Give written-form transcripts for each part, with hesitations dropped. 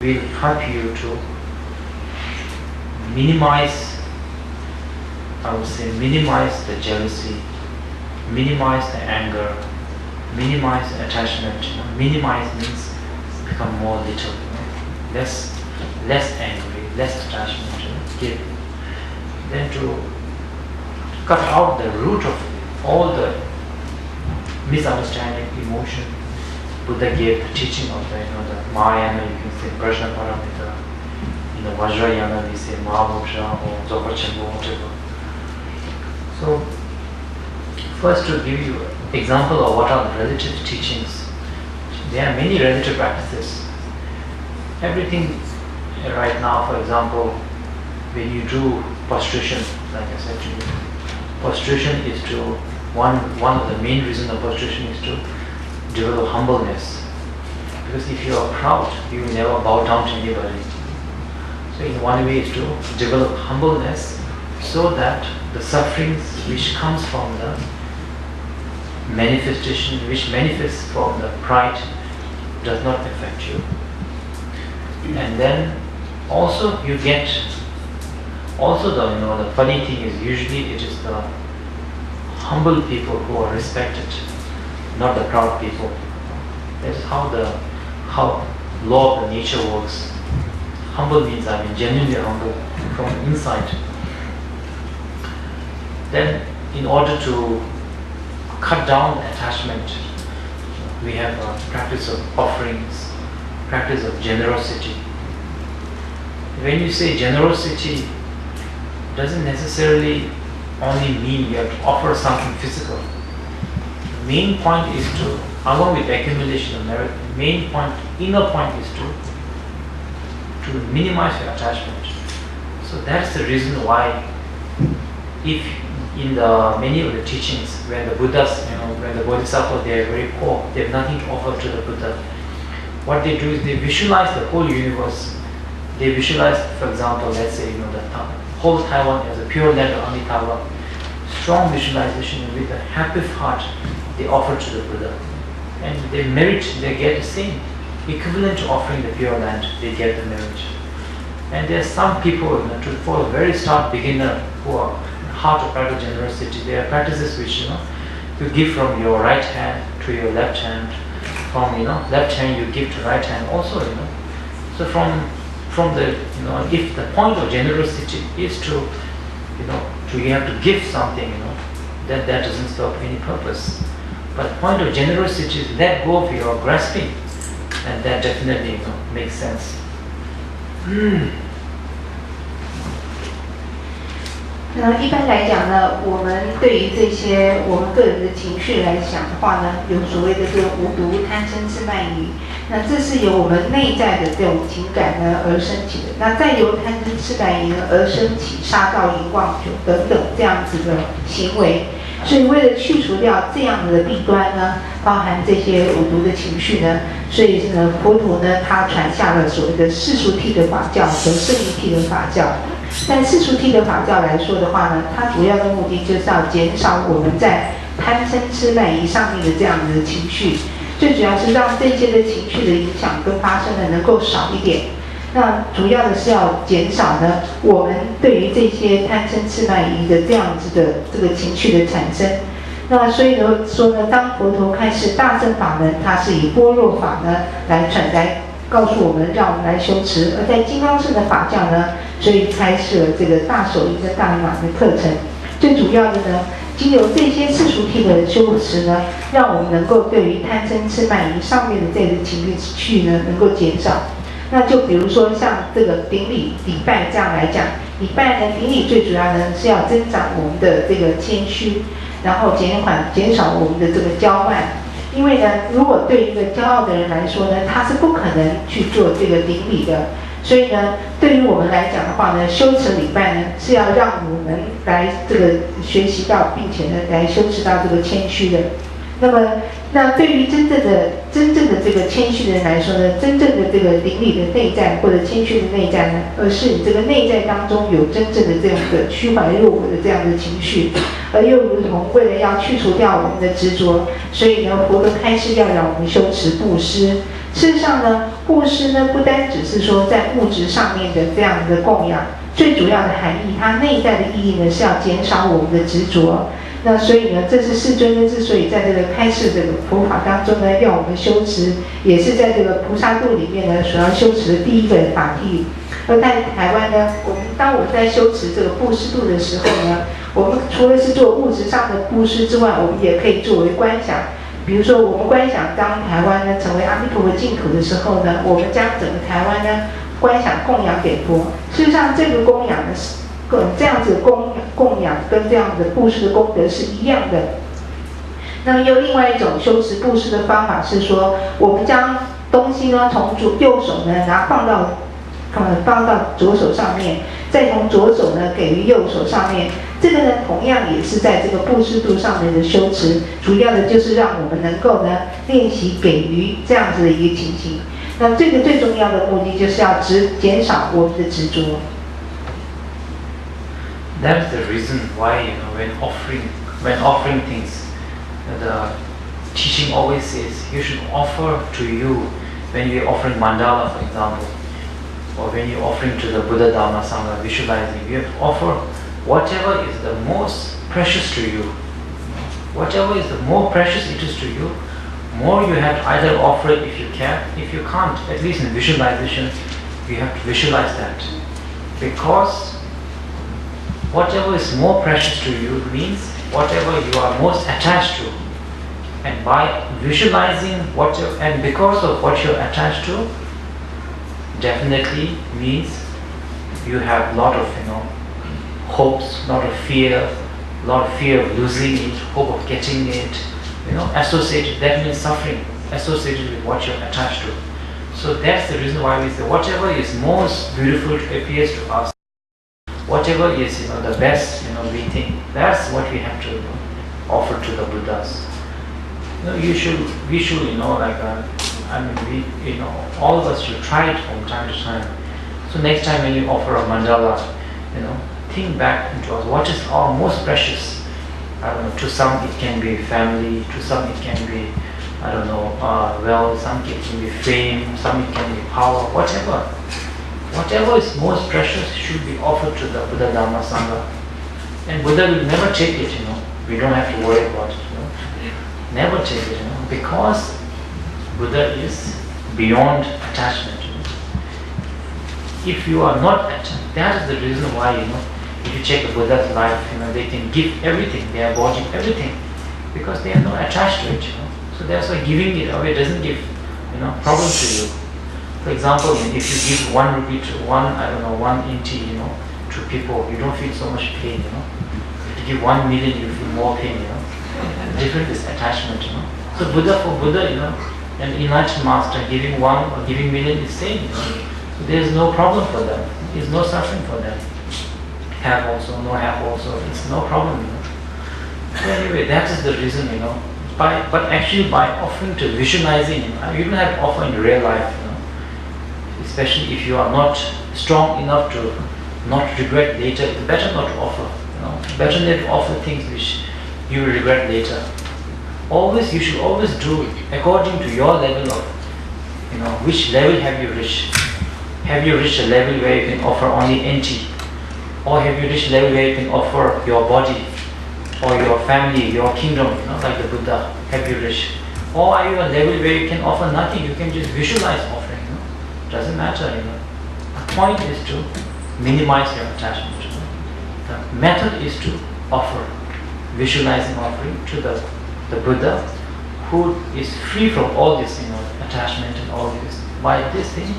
will help you to minimize, I would say, minimize the jealousy, minimize the anger, minimize the attachment. Minimize means become more little, less angry, less attachment, give. Then to cut out the root of all the misunderstanding, emotion. Buddha gave the teaching of the Mahayana, you can say Prajna Paramita. In the Vajrayana we say Mahamoksha or Dzogchen, whatever. So first to give you an example of what are the relative teachings. There are many relative practices. Everything right now, for example, when you do prostration, like I said to you, prostration is to, one of the main reasons of prostration is to develop humbleness. Because if you are proud, you will never bow down to anybody. So in one way is to develop humbleness so that the sufferings which comes from the manifestation, which manifests from the pride, does not affect you. And then also you get, also the funny thing is usually it is the humble people who are respected, not the proud people. That is how law of the nature works. Humble means genuinely humble from inside. Then in order to cut down the attachment, we have a practice of offerings, practice of generosity. When you say generosity, doesn't necessarily only mean you have to offer something physical. The main point is to, along with accumulation of merit, the main point, inner point is to minimize your attachment. So that's the reason why, if in the many of the teachings where the Buddhas, when the Bodhisattvas, they are very poor, they have nothing to offer to the Buddha. What they do is they visualize the whole universe. They visualize, for example, let's say the whole Taiwan as a pure land of Amitabha. Strong visualization, and with a happy heart they offer to the Buddha. And they merit, they get the same, equivalent to offering the pure land, they get the merit. And there are some people, for a very start beginner who are hard to practice generosity, there are practices which you give from your right hand to your left hand, from left hand you give to right hand also, so from the if the point of generosity is to you have to give something, then that doesn't serve any purpose. But the point of generosity is let go of your grasping, and that definitely makes sense. 一般来讲呢，我们对于这些我们个人的情绪来讲的话呢，有所谓的这个无毒、贪嗔痴慢疑。那这是由我们内在的这种情感呢而升起的。那再由贪嗔痴慢疑呢而升起杀盗淫妄酒等等这样子的行为。所以为了去除掉这样子的弊端呢，包含这些五毒的情绪呢，所以呢佛陀呢他传下了所谓的世俗谛的法教和圣义谛的法教。在世俗谛的法教来说的话呢，它主要的目的就是要减少我们在贪嗔痴慢疑上面的这样子的情绪，最主要是让这些的情绪的影响跟发生的能够少一点。那主要的是要减少呢我们对于这些贪嗔痴慢疑的这样子的这个情绪的产生。那所以呢说呢，当佛陀开示大乘法门，它是以般若法呢来告诉我们，让我们来修持。而在金刚乘的法教呢，所以开设了这个大手印跟大圆满的课程。最主要的呢，经由这些世俗谛的修持呢，让我们能够对于贪嗔痴慢疑上面的这个情绪呢，能够减少。那就比如说像这个顶礼拜这样来讲，礼拜呢，顶礼最主要呢是要增长我们的这个谦虚，然后减少我们的这个骄慢。因为呢，如果对一个骄傲的人来说呢，他是不可能去做这个顶礼的。所以呢，对于我们来讲的话呢，修持礼拜呢是要让我们来这个学习到，并且呢来修持到这个谦虚的。那对于真正的这个谦虚的人来说呢，真正的这个顶礼的内在或者谦虚的内在呢，而是你这个内在当中有真正的这样的虚怀若谷的这样的情绪，而又如同为了要去除掉我们的执着，所以呢，佛陀开示要让我们修持布施。事实上呢，布施呢不单只是说在物质上面的这样的供养，最主要的含义，它内在的意义呢是要减少我们的执着。那所以呢，这是世尊呢之所以在这个开示这个佛法当中呢，要我们修持，也是在这个菩萨道里面呢所要修持的第一个法体。而在台湾呢，当我们在修持这个布施度的时候呢，我们除了是做物质上的布施之外，我们也可以作为观想。比如说，我们观想当台湾呢成为阿弥陀佛净土的时候呢，我们将整个台湾呢观想供养给佛。事实上，这个供养呢是这样子供养跟这样子布施的功德是一样的。那么又另外一种修持布施的方法是说，我们将东西呢从右手呢放到左手上面，再从左手呢给予右手上面。这个呢同样也是在这个布施度上面的修持，主要的就是让我们能够呢练习给予这样子的一个情形。那这个最重要的目的就是要减少我们的执着。That's the reason why when offering things, the teaching always says you should offer to you when you're offering mandala, for example, or when you're offering to the Buddha, Dharma, Sangha, visualizing. You have to offer whatever is the most precious to you. Whatever is the more precious it is to you, more you have to either offer it if you can. If you can't, at least in visualization, you have to visualize that, because whatever is more precious to you means whatever you are most attached to. And by visualizing and because of what you're attached to, definitely means you have a lot of hopes, lot of fear of losing it, hope of getting it, associated. That means suffering associated with what you're attached to. So that's the reason why we say whatever is most beautiful appears to us, whatever is the best we think, that's what we have to offer to the Buddhas. We should all of us should try it from time to time. So next time when you offer a mandala, think back into us, what is our most precious? I don't know, to some it can be family, to some it can be, wealth, some it can be fame, some it can be power, whatever. Whatever is most precious should be offered to the Buddha, Dharma, Sangha. And Buddha will never take it, we don't have to worry about it, never take it, because Buddha is beyond attachment. If you are not attached, that is the reason why, if you check the Buddha's life, they can give everything, they are body, everything, because they are not attached to it, So that's why giving it away doesn't give, problem to you. For example, if you give 1 rupee to 1 inti, to people, you don't feel so much pain, If you give 1 million, you feel more pain, The difference is attachment, So for Buddha, an enlightened master giving 1 or giving million is same, So there is no problem for them. There is no suffering for them. Have also, no have also, it's no problem, So anyway, that is the reason, but actually by offering to visualizing, you don't have to offer in real life, Especially if you are not strong enough to not regret later, it's better not to offer. Better not to offer things which you will regret later. You should always do according to your level of, which level have you reached. Have you reached a level where you can offer only NT? Or have you reached a level where you can offer your body, or your family, your kingdom, like the Buddha? Have you reached? Or are you a level where you can offer nothing? You can just visualize offering. Doesn't matter, The point is to minimize your attachment. The method is to offer, visualizing offering to the Buddha, who is free from all this, attachment and all this. By this thing,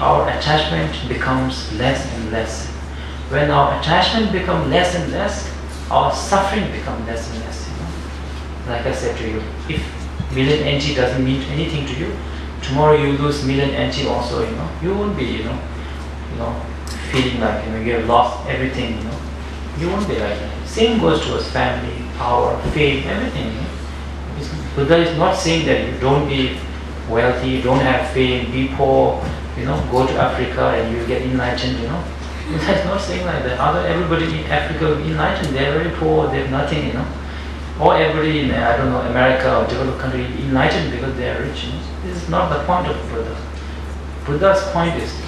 our attachment becomes less and less. When our attachment becomes less and less, our suffering becomes less and less. Like I said to you, if million NT doesn't mean anything to you, tomorrow you lose million NT also, you won't be, feeling like, you have lost everything, You won't be like that. Same goes towards family, power, fame, everything, Buddha is not saying that you don't be wealthy, don't have fame, be poor, go to Africa and you get enlightened, Buddha is not saying like that. Everybody in Africa enlightened, they're very poor, they have nothing, Or everybody in, America or developed country enlightened because their richness. This is not the point of Buddha. Buddha's point is